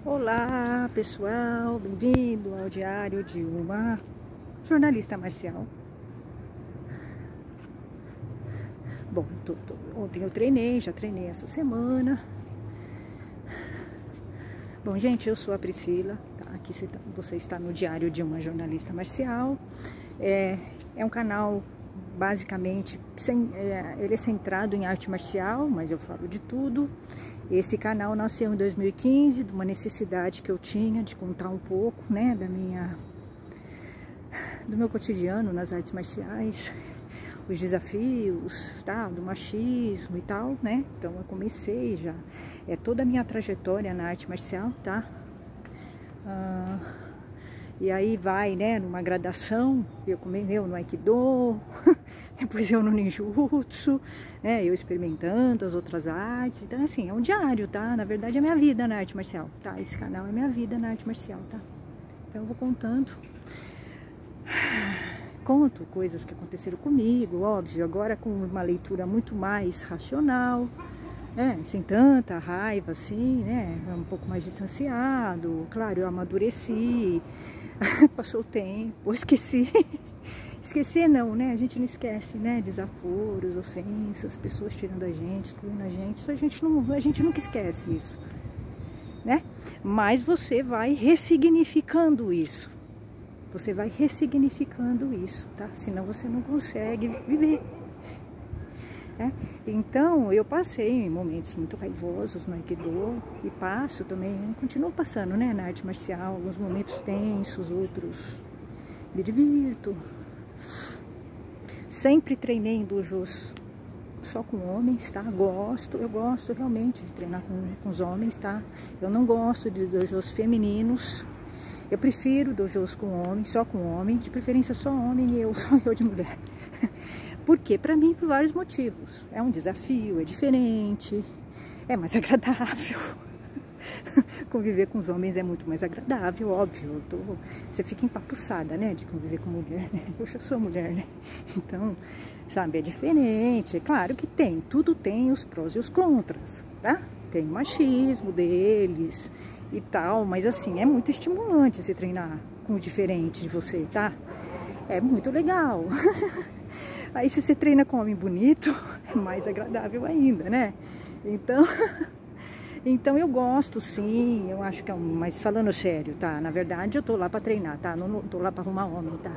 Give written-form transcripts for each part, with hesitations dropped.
Olá pessoal, bem-vindo ao diário de uma jornalista marcial. Bom, ontem eu já treinei essa semana. Bom, gente, eu sou a Priscila, tá? Aqui você está no diário de uma jornalista marcial. É um canal basicamente, ele é centrado em arte marcial, mas eu falo de tudo. Esse canal nasceu em 2015, de uma necessidade que eu tinha de contar um pouco, né, do meu cotidiano nas artes marciais, os desafios, tá, do machismo e tal, né? Então eu comecei já, toda a minha trajetória na arte marcial, tá? E aí vai, né, numa gradação, eu no Aikido, depois eu no Ninjutsu, né, eu experimentando as outras artes. Então, assim, é um diário, tá? Na verdade, é minha vida na arte marcial, tá? Esse canal é minha vida na arte marcial, tá? Então, eu vou contando. Conto coisas que aconteceram comigo, óbvio, agora com uma leitura muito mais racional, né? Sem tanta raiva, assim, né? Um pouco mais distanciado. Claro, eu amadureci, passou o tempo, esqueci. Esquecer não, né? A gente não esquece, né? Desaforos, ofensas, pessoas tirando a gente, excluindo a gente. Isso a gente nunca esquece isso, né? Mas você vai ressignificando isso. Você vai ressignificando isso, tá? Senão você não consegue viver. Então, eu passei momentos muito raivosos no Aikido e passo também, continuo passando, né? Na arte marcial, alguns momentos tensos, outros me divirto. Sempre treinei em dojos só com homens, tá? Eu gosto realmente de treinar com os homens, tá? Eu não gosto de dojos femininos. Eu prefiro dojos com homem, só com homem, de preferência só homem e eu de mulher. Por quê? Pra mim, por vários motivos. É um desafio, é diferente, é mais agradável. Conviver com os homens é muito mais agradável, óbvio. Você fica empapuçada, né, de conviver com mulher, né? Eu já sou mulher, né? Então, sabe, é diferente. É claro que tudo tem os prós e os contras, tá? Tem o machismo deles e tal, mas assim, é muito estimulante você treinar com o diferente de você, tá? É muito legal. Aí se você treina com um homem bonito, é mais agradável ainda, né? Então eu gosto sim, eu acho que mas falando sério, tá? Na verdade eu tô lá pra treinar, tá? Não tô lá pra arrumar homem, tá?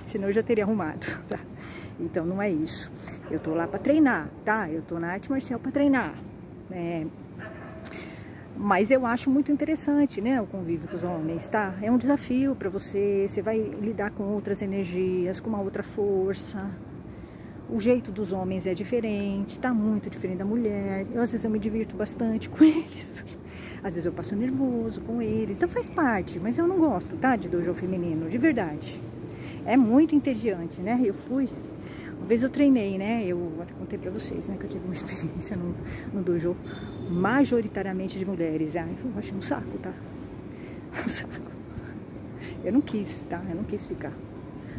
Senão eu já teria arrumado, tá? Então não é isso. Eu tô lá pra treinar, tá? Eu tô na arte marcial pra treinar, né? Mas eu acho muito interessante, né, o convívio com os homens, tá? É um desafio pra você vai lidar com outras energias, com uma outra força. O jeito dos homens é diferente, tá muito diferente da mulher. Às vezes eu me divirto bastante com eles. Às vezes eu passo nervoso com eles. Então faz parte, mas eu não gosto, tá, de dojo feminino, de verdade. É muito entediante, né? Uma vez eu treinei, né? Eu até contei pra vocês, né? Que eu tive uma experiência no dojo majoritariamente de mulheres. Eu achei um saco, tá? Um saco. Eu não quis, tá? Eu não quis ficar.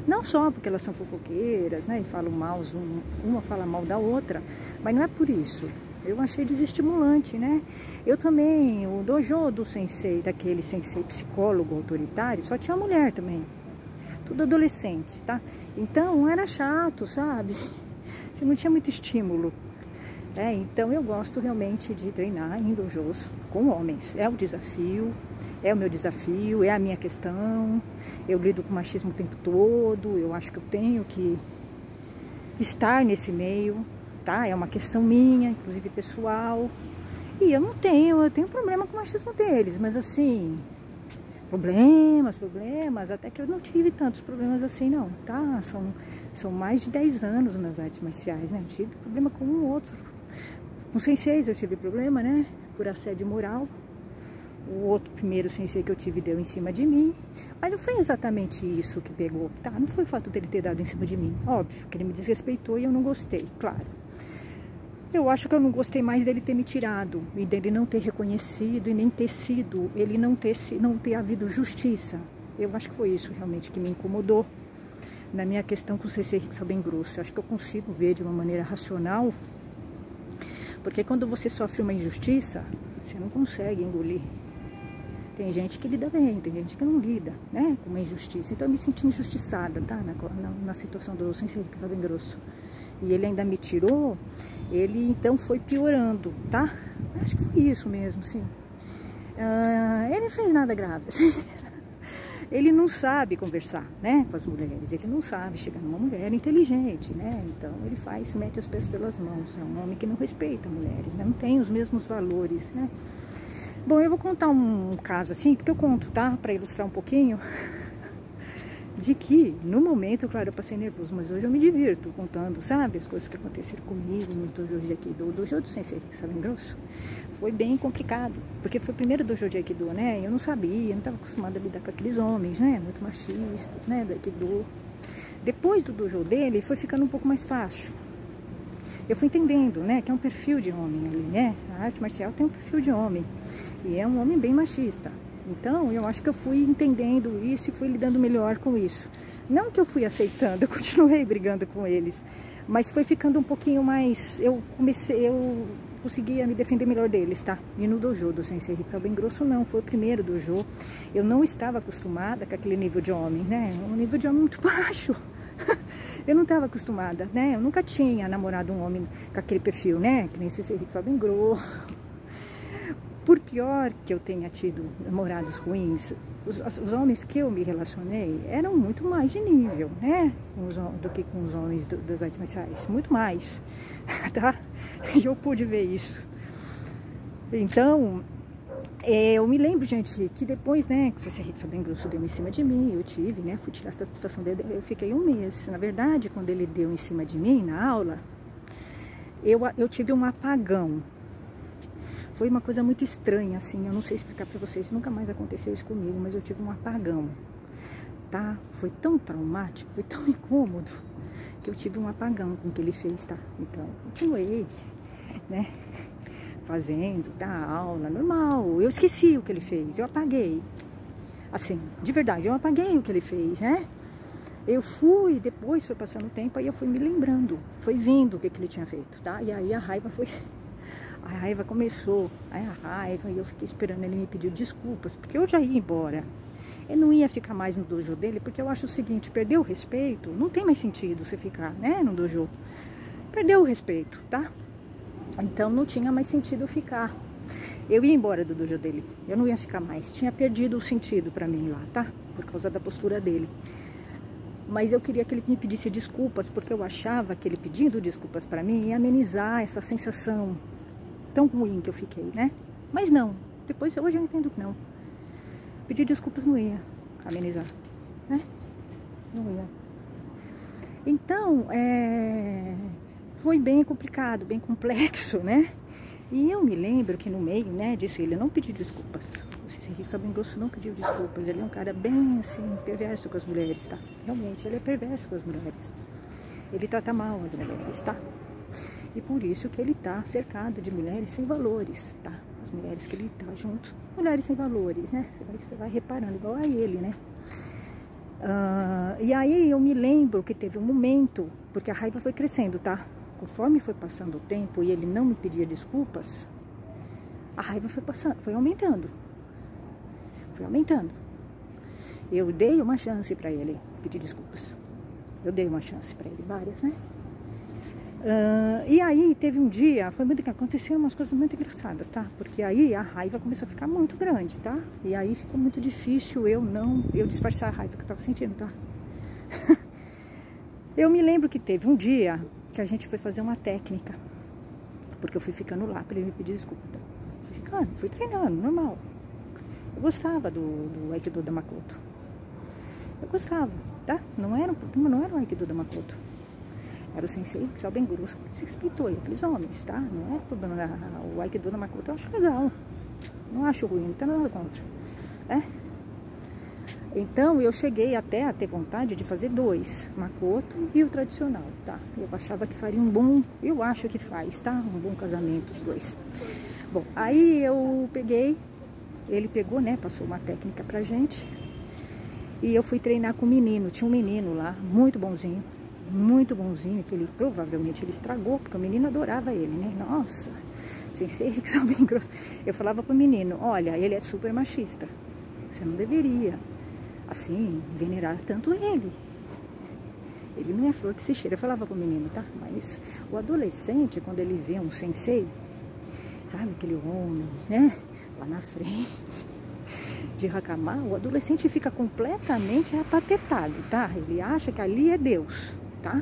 Não só porque elas são fofoqueiras, né? E falam mal, uma fala mal da outra. Mas não é por isso. Eu achei desestimulante, né? Eu também, o dojo do sensei, daquele sensei psicólogo autoritário, só tinha mulher também. Tudo adolescente, tá? Então era chato, sabe? Você não tinha muito estímulo. Então eu gosto realmente de treinar em dojos com homens. É o desafio, é o meu desafio, é a minha questão. Eu lido com machismo o tempo todo, eu acho que eu tenho que estar nesse meio, tá? É uma questão minha, inclusive pessoal. E eu tenho problema com o machismo deles, mas assim, problemas, até que eu não tive tantos problemas assim não, tá? São mais de 10 anos nas artes marciais, né? Eu tive problema com um outro. Com senseis eu tive problema, né? Por assédio moral. O outro primeiro sensei que eu tive deu em cima de mim. Mas não foi exatamente isso que pegou, tá? Não foi o fato dele ter dado em cima de mim. Óbvio que ele me desrespeitou e eu não gostei, claro. Eu acho que eu não gostei mais dele ter me tirado e dele não ter reconhecido e nem ter sido, ele não ter havido justiça. Eu acho que foi isso realmente que me incomodou na minha questão com o sensei Rick Grosso. Eu acho que eu consigo ver de uma maneira racional. Porque quando você sofre uma injustiça, você não consegue engolir, Tem gente que lida bem, tem gente que não lida, né, com uma injustiça. Então eu me senti injustiçada, tá, na situação do Sensei Rick Sabengrosso. E ele ainda me tirou, ele então foi piorando, tá? Acho que foi isso mesmo, sim. Ele não fez nada grave, assim. Ele não sabe conversar, né, com as mulheres, ele não sabe chegar numa mulher inteligente, né, então ele mete os pés pelas mãos, é um homem que não respeita mulheres, né, não tem os mesmos valores, né. Bom, eu vou contar um caso assim, porque eu conto, tá, para ilustrar um pouquinho, de que, no momento, claro, eu passei nervoso, mas hoje eu me divirto contando, sabe, as coisas que aconteceram comigo nos dojos de Aikido. O dojo do Sensei Rick Sabengrosso foi bem complicado, porque foi o primeiro dojo de Aikido, né, eu não sabia, não estava acostumada a lidar com aqueles homens, né, muito machistas, né, do Aikido. Depois do dojo dele, foi ficando um pouco mais fácil. Eu fui entendendo, né, que é um perfil de homem ali, né, a arte marcial tem um perfil de homem, e é um homem bem machista. Então, eu acho que eu fui entendendo isso e fui lidando melhor com isso. Não que eu fui aceitando, eu continuei brigando com eles, mas foi ficando um pouquinho mais... Eu conseguia me defender melhor deles, tá? E no dojo do Sensei Rick Sabengrosso não, foi o primeiro dojo. Eu não estava acostumada com aquele nível de homem, né? Um nível de homem muito baixo. Eu não estava acostumada, né? Eu nunca tinha namorado um homem com aquele perfil, né? Que nem Sensei Rick Sabengrosso. Por pior que eu tenha tido namorados ruins, os homens que eu me relacionei eram muito mais de nível, né? Do que com os homens das artes marciais. Muito mais, tá? E eu pude ver isso. Então, eu me lembro, gente, que depois, né? Que o Sensei Rick Sabengrosso deu em cima de mim, eu tive, né? Fui tirar a satisfação dele, eu fiquei um mês. Na verdade, quando ele deu em cima de mim na aula, eu tive um apagão. Foi uma coisa muito estranha, assim, eu não sei explicar pra vocês, nunca mais aconteceu isso comigo, mas eu tive um apagão, tá? Foi tão traumático, foi tão incômodo, que eu tive um apagão com o que ele fez, tá? Então, continuei, né, fazendo, tá, aula normal, eu esqueci o que ele fez, eu apaguei, assim, de verdade, eu apaguei o que ele fez, né? Eu fui, depois foi passando o tempo, aí eu fui me lembrando, foi vindo o que ele tinha feito, tá? E aí a raiva foi... A raiva começou, aí a raiva, e eu fiquei esperando ele me pedir desculpas, porque eu já ia embora. Eu não ia ficar mais no dojo dele, porque eu acho o seguinte, perder o respeito, não tem mais sentido você ficar, né, no dojo. Perdeu o respeito, tá? Então não tinha mais sentido ficar. Eu ia embora do dojo dele, eu não ia ficar mais, tinha perdido o sentido pra mim lá, tá? Por causa da postura dele. Mas eu queria que ele me pedisse desculpas, porque eu achava que ele pedindo desculpas pra mim ia amenizar essa sensação tão ruim que eu fiquei, né? Mas não, depois hoje eu entendo que não. Pedir desculpas não ia amenizar, né? Não ia. Então, foi bem complicado, bem complexo, né? E eu me lembro que no meio, né, disso ele não pediu desculpas. O Sensei Rick Sabengrosso não pediu desculpas. Ele é um cara bem, assim, perverso com as mulheres, tá? Realmente, ele é perverso com as mulheres. Ele trata mal as mulheres, tá? E por isso que ele tá cercado de mulheres sem valores, tá? As mulheres que ele tá junto, mulheres sem valores, né? Você vai reparando, igual a ele, né? E aí eu me lembro que teve um momento, porque a raiva foi crescendo, tá? Conforme foi passando o tempo e ele não me pedia desculpas, a raiva foi passando, foi aumentando. Foi aumentando. Eu dei uma chance pra ele pedir desculpas. Eu dei uma chance pra ele, várias, né? E aí teve um dia, aconteceram umas coisas muito engraçadas, tá? Porque aí a raiva começou a ficar muito grande, tá? E aí ficou muito difícil eu disfarçar a raiva que eu tava sentindo, tá? Eu me lembro que teve um dia que a gente foi fazer uma técnica, porque eu fui ficando lá pra ele me pedir desculpa, tá? Fui treinando, normal. Eu gostava do Aikido da Makoto. Eu gostava, tá? Não era o Aikido da Makoto. Era o Sensei Rick Sabengrosso que se respeitou aqueles homens, tá? Não é problema. O Aikido da Makoto eu acho legal. Não acho ruim, não tem nada contra. Então eu cheguei até a ter vontade de fazer 2, Makoto e o tradicional, tá? Eu achava que faria um bom, eu acho que faz, tá? Um bom casamento os 2. Bom, aí eu peguei, ele pegou, né? Passou uma técnica pra gente. E eu fui treinar com o menino, tinha um menino lá, muito bonzinho, que ele provavelmente ele estragou, porque o menino adorava ele, né? Nossa, Sensei Rick Sabengrosso. Eu falava pro menino, olha, ele é super machista. Você não deveria, assim, venerar tanto ele. Ele não é flor que se cheira. Eu falava pro menino, tá? Mas o adolescente, quando ele vê um sensei, sabe, aquele homem, né? Lá na frente, de Hakama, o adolescente fica completamente apatetado, tá? Ele acha que ali é Deus, tá?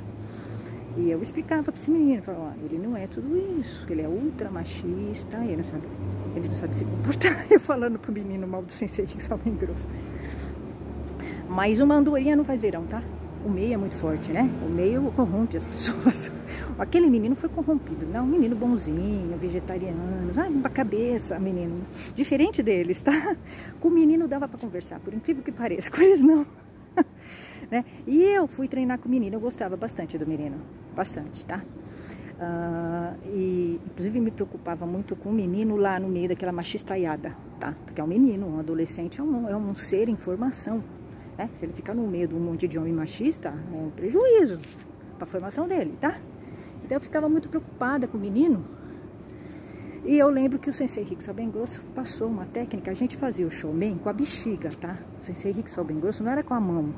E eu explicava para esse menino, falava, ó, ele não é tudo isso, ele é ultra machista, ele não sabe se comportar. Eu falando pro menino mal do sensei, que só bem grosso. Mas uma andorinha não faz verão, tá? O meio é muito forte, né? O meio corrompe as pessoas. Aquele menino foi corrompido, não? Um menino bonzinho, vegetariano, sabe? Uma cabeça, menino. Diferente deles, tá? Com o menino dava pra conversar, por incrível que pareça. Com eles não. Né? E eu fui treinar com o menino, eu gostava bastante do menino. Bastante, tá? E inclusive me preocupava muito com o menino lá no meio daquela machistaiada, tá? Porque é um menino, um adolescente, é um ser em formação. Né? Se ele ficar no meio de um monte de homem machista, é um prejuízo para a formação dele, tá? Então eu ficava muito preocupada com o menino. E eu lembro que o sensei Rick Salbengrosso passou uma técnica, a gente fazia o shoumen com a bexiga, tá? O sensei Rick Salbengrosso não era com a mão.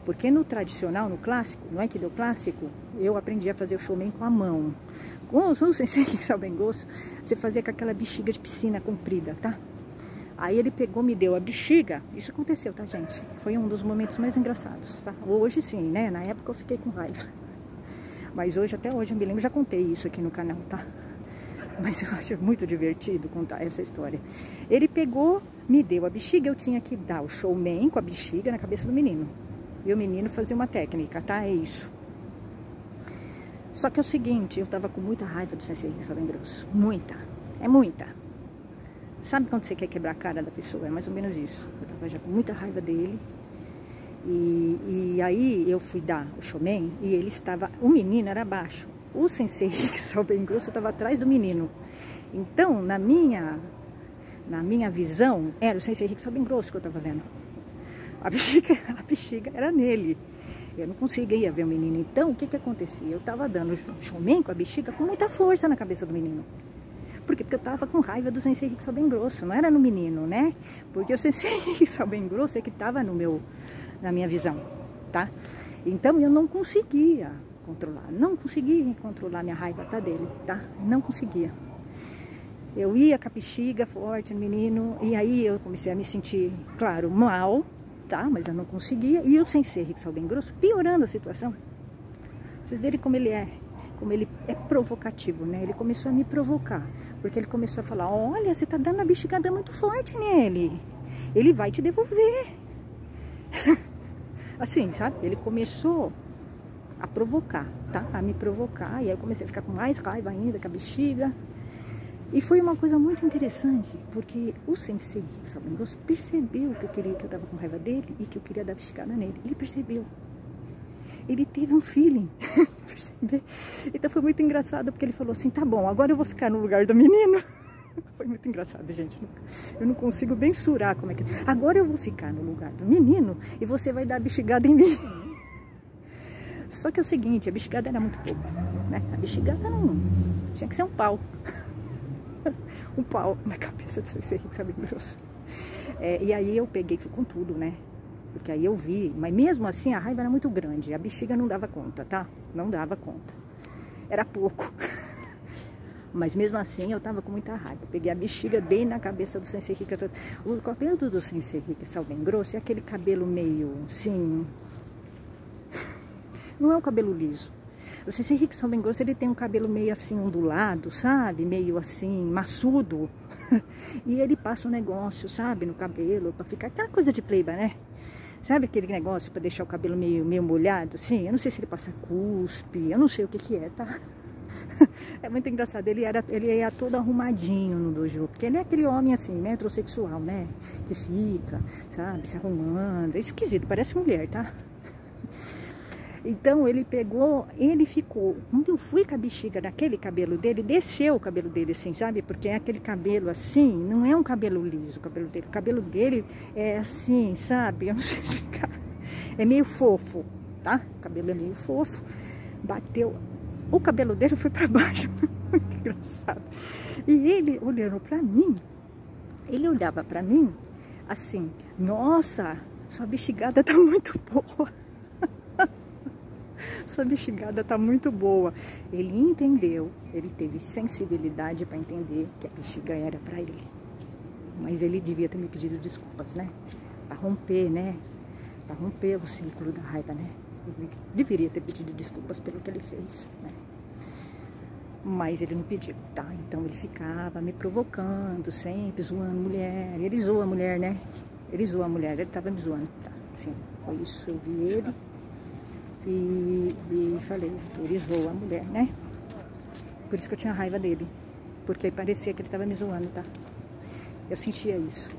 Porque no tradicional, no clássico, no Aikido clássico, eu aprendi a fazer o shoumen com a mão. Com o sensei Rick Salbengrosso, você fazia com aquela bexiga de piscina comprida, tá? Aí ele pegou, me deu a bexiga. Isso aconteceu, tá, gente? Foi um dos momentos mais engraçados, tá? Hoje sim, né? Na época eu fiquei com raiva. Mas hoje, até hoje, eu me lembro, já contei isso aqui no canal, tá? Mas eu acho muito divertido contar essa história. Ele pegou, me deu a bexiga, eu tinha que dar o shoumen com a bexiga na cabeça do menino. E o menino fazia uma técnica, tá? É isso. Só que é o seguinte, eu tava com muita raiva do sensei Rick Salbengrosso. Muita. É muita. Sabe quando você quer quebrar a cara da pessoa? É mais ou menos isso. Eu tava já com muita raiva dele. E aí eu fui dar o shoumen e ele estava... O menino era abaixo. O sensei Rick Salbengrosso estava atrás do menino. Então, na minha visão, era o sensei Rick Salbengrosso que eu estava vendo. A bexiga era nele. Eu não conseguia ver o menino. Então, o que que acontecia? Eu estava dando o shoumen com a bexiga com muita força na cabeça do menino. Por quê? Porque eu tava com raiva do sensei Rick Salbengrosso, não era no menino, né? Porque o sensei Rick Salbengrosso é que tava na minha visão, tá? Então eu não conseguia controlar minha raiva, tá, dele, tá? Não conseguia. Eu ia com a bexiga forte no menino, e aí eu comecei a me sentir, claro, mal, tá? Mas eu não conseguia. E o sensei Rick Salbengrosso piorando a situação. Vocês verem como ele é provocativo, né? Ele começou a me provocar, porque ele começou a falar, olha, você tá dando a bexigada muito forte nele, ele vai te devolver. Assim, sabe? Ele começou a provocar, tá? A me provocar, e aí eu comecei a ficar com mais raiva ainda com a bexiga. E foi uma coisa muito interessante, porque o sensei Rick Salbengrosso percebeu que eu tava com raiva dele e que eu queria dar bexigada nele. Ele percebeu. Ele teve um feeling, percebeu? Então foi muito engraçado, porque ele falou assim, tá bom, agora eu vou ficar no lugar do menino. Foi muito engraçado, gente. Eu não consigo mensurar como é que... Agora eu vou ficar no lugar do menino e você vai dar a bexigada em mim. Só que é o seguinte, a bexigada era muito pouco, né? A bexigada não... Tinha que ser um pau. Um pau na cabeça do sensei Rick Salbengrosso. E aí eu peguei, fui com tudo, né? Porque aí eu vi, mas mesmo assim a raiva era muito grande. A bexiga não dava conta, tá? Não dava conta. Era pouco. Mas mesmo assim eu tava com muita raiva. Peguei a bexiga, dei na cabeça do sensei Rick. O cabelo do sensei Rick Salbengrosso é aquele cabelo meio, assim... Não é um cabelo liso. O sensei Rick Salbengrosso, ele tem um cabelo meio assim ondulado, sabe? Meio assim, maçudo. E ele passa um negócio, sabe? No cabelo, pra ficar aquela coisa de pleiba, né? Sabe aquele negócio para deixar o cabelo meio molhado, assim? Eu não sei se ele passa cuspe, eu não sei o que é, tá? É muito engraçado, ele ia todo arrumadinho no dojo, porque ele é aquele homem assim, metrosexual, né? Que fica, sabe, se arrumando, é esquisito, parece mulher, tá? Então ele pegou, ele ficou, quando eu fui com a bexiga naquele cabelo dele, desceu o cabelo dele assim, sabe? Porque é aquele cabelo assim, não é um cabelo liso o cabelo dele é assim, sabe? Eu não sei explicar, é meio fofo, tá? O cabelo é meio fofo, bateu, o cabelo dele foi pra baixo, muito engraçado. E ele olhando pra mim, ele olhava pra mim, assim, nossa, sua bexigada tá muito boa. Sua bexigada tá muito boa. Ele entendeu, ele teve sensibilidade para entender que a bexiga era para ele. Mas ele devia ter me pedido desculpas, né? Para romper, né? Para romper o ciclo da raiva, né? Ele deveria ter pedido desculpas pelo que ele fez, né? Mas ele não pediu, tá? Então ele ficava me provocando, sempre zoando a mulher. Ele zoa a mulher, né? Ele zoa a mulher, ele tava me zoando, tá? Assim, foi isso, eu vi ele e falei, ele zoa a mulher, né? Por isso que eu tinha raiva dele, porque parecia que ele tava me zoando, tá? Eu sentia isso.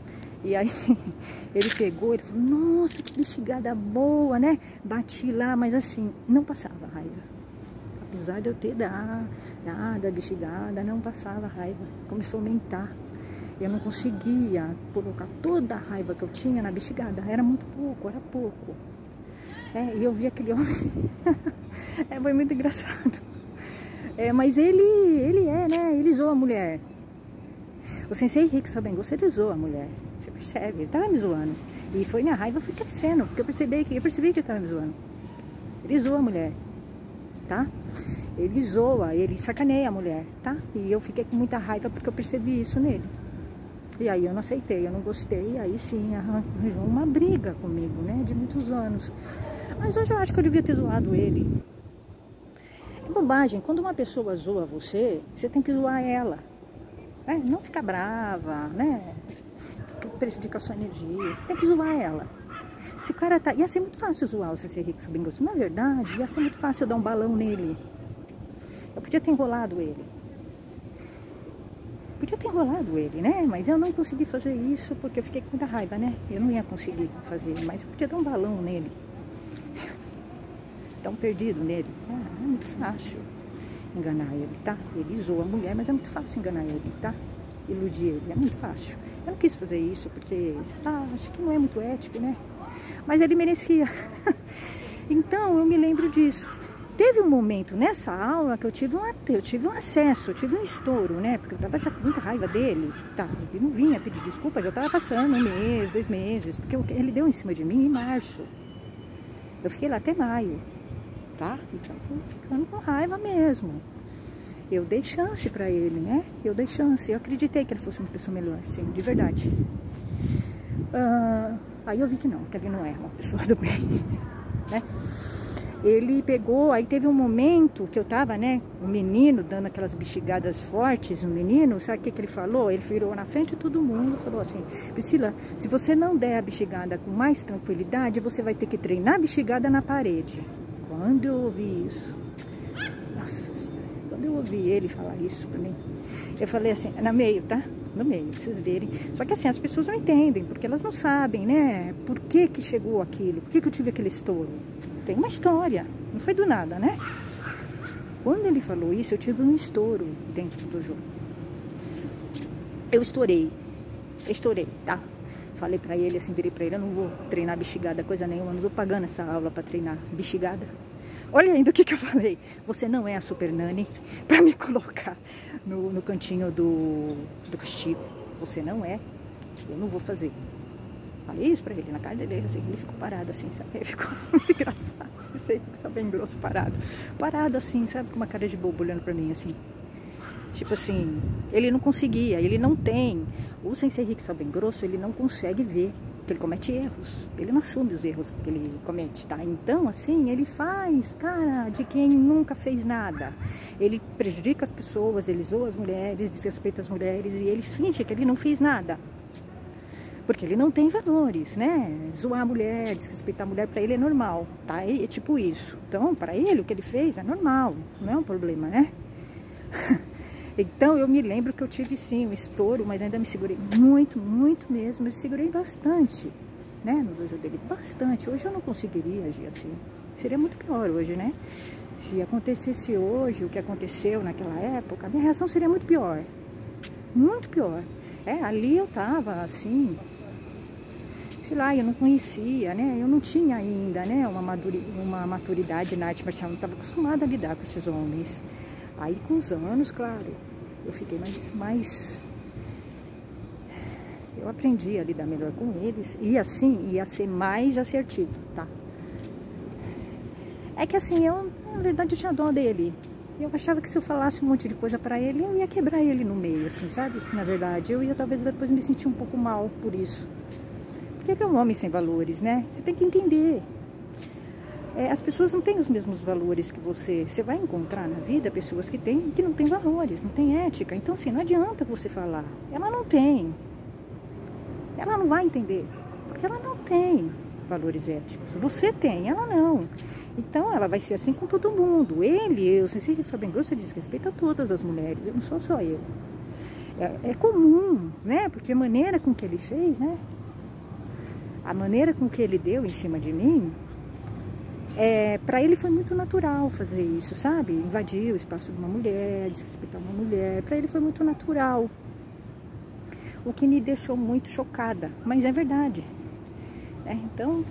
E aí ele pegou, ele falou, nossa, que bexigada boa, né? Bati lá, mas assim, não passava raiva. Apesar de eu ter dado a bexigada, não passava raiva. Começou a aumentar. Eu não conseguia colocar toda a raiva que eu tinha na bexigada. Era muito pouco, era pouco. E eu vi aquele homem. Foi muito engraçado. Mas ele né? Ele zoa a mulher. O Sensei Rick Sabengosu, ele zoa a mulher. Você percebe? Ele tava me zoando. E foi minha raiva, foi crescendo. Porque eu percebi que ele tava me zoando. Ele zoa a mulher. Tá? Ele zoa, ele sacaneia a mulher, tá? E eu fiquei com muita raiva porque eu percebi isso nele. E aí eu não aceitei, eu não gostei, aí sim arranjou uma briga comigo, né? De muitos anos. Mas hoje eu acho que eu devia ter zoado ele. É bobagem, quando uma pessoa zoa você, você tem que zoar ela. Né? Não ficar brava, né? Prejudicar sua energia, você tem que zoar ela. Se o cara tá... Ia ser muito fácil zoar o Sensei Rick Sabengosu. Na verdade, ia ser muito fácil eu dar um balão nele. Eu podia ter enrolado ele. Né? Mas eu não consegui fazer isso porque eu fiquei com muita raiva, né? Eu não ia conseguir fazer, mas eu podia dar um balão nele. Dar um perdido nele. É muito fácil enganar ele, tá? Ele zoa a mulher, mas é muito fácil enganar ele, tá? Iludir ele, é muito fácil. Eu não quis fazer isso porque, sei lá, acho que não é muito ético, né? Mas ele merecia. Então, eu me lembro disso. Teve um momento nessa aula que eu tive um acesso, eu tive um estouro, né? Porque eu tava já com muita raiva dele. Tá, ele não vinha pedir desculpas, já tava passando 1 mês, 2 meses. Porque ele deu em cima de mim em março. Eu fiquei lá até maio, tá? Então, fui ficando com raiva mesmo. Eu dei chance pra ele, né? Eu dei chance, eu acreditei que ele fosse uma pessoa melhor, sim, de verdade. Aí eu vi que não, que ele não é uma pessoa do bem, né? Ele pegou, aí teve um momento que eu tava, né, o menino dando aquelas bexigadas fortes, o menino, sabe o que ele falou? Ele virou na frente de todo mundo e falou assim, Priscila, se você não der a bexigada com mais tranquilidade, você vai ter que treinar a bexigada na parede. Quando eu ouvi isso, nossa senhora, quando eu ouvi ele falar isso pra mim, eu falei assim, no meio, tá? No meio, pra vocês verem. Só que assim, as pessoas não entendem, porque elas não sabem, né? Por que que chegou aquilo? Por que que eu tive aquele estouro? Tem uma história, não foi do nada, né? Quando ele falou isso, eu tive um estouro dentro do jogo. Eu estourei, tá? Falei pra ele assim, virei pra ele, eu não vou treinar bexigada, coisa nenhuma, eu não estou pagando essa aula pra treinar bexigada. Olha ainda o que eu falei. Você não é a Super Nani pra me colocar no cantinho do castigo. Você não é. Eu não vou fazer. Falei isso pra ele na cara dele, assim. Ele ficou parado assim, sabe? Ele ficou muito engraçado. Sei que tá bem grosso, parado. Parado assim, sabe? Com uma cara de bobo olhando pra mim assim. Tipo assim, ele não conseguia, ele não tem. O Sensei Rick Sabengosu, ele não consegue ver que ele comete erros. Ele não assume os erros que ele comete, tá? Então, assim, ele faz cara de quem nunca fez nada. Ele prejudica as pessoas, ele zoa as mulheres, desrespeita as mulheres e ele finge que ele não fez nada. Porque ele não tem valores, né? Zoar a mulher, desrespeitar a mulher, pra ele é normal, tá? É tipo isso. Então, pra ele, o que ele fez é normal, não é um problema, né? Então, eu me lembro que eu tive, sim, um estouro, mas ainda me segurei muito, muito mesmo. Eu segurei bastante, né, no dojo dele, bastante. Hoje eu não conseguiria agir assim. Seria muito pior hoje, né? Se acontecesse hoje o que aconteceu naquela época, a minha reação seria muito pior. Muito pior. Ali eu tava, assim, sei lá, eu não conhecia, né? Eu não tinha ainda, né, uma maturidade na arte marcial. Eu não estava acostumada a lidar com esses homens. Aí com os anos, claro, eu fiquei mais Eu aprendi a lidar melhor com eles e assim ia ser mais assertivo, tá? É que assim, eu na verdade eu tinha dó dele. Eu achava que se eu falasse um monte de coisa pra ele, eu ia quebrar ele no meio, assim, sabe? Na verdade, eu ia talvez depois me sentir um pouco mal por isso. Porque ele é um homem sem valores, né? Você tem que entender. As pessoas não têm os mesmos valores que você. Você vai encontrar na vida pessoas que não têm valores, não têm ética. Então, assim, não adianta você falar. Ela não tem. Ela não vai entender. Porque ela não tem valores éticos. Você tem, ela não. Então, ela vai ser assim com todo mundo. Eu, sem ser bem grosso, desrespeito a todas as mulheres. Eu não sou só eu. É comum, né? Porque a maneira com que ele fez, né? A maneira com que ele deu em cima de mim, para ele foi muito natural fazer isso, sabe? Invadir o espaço de uma mulher, desrespeitar uma mulher. Para ele foi muito natural. O que me deixou muito chocada. Mas é verdade. Então...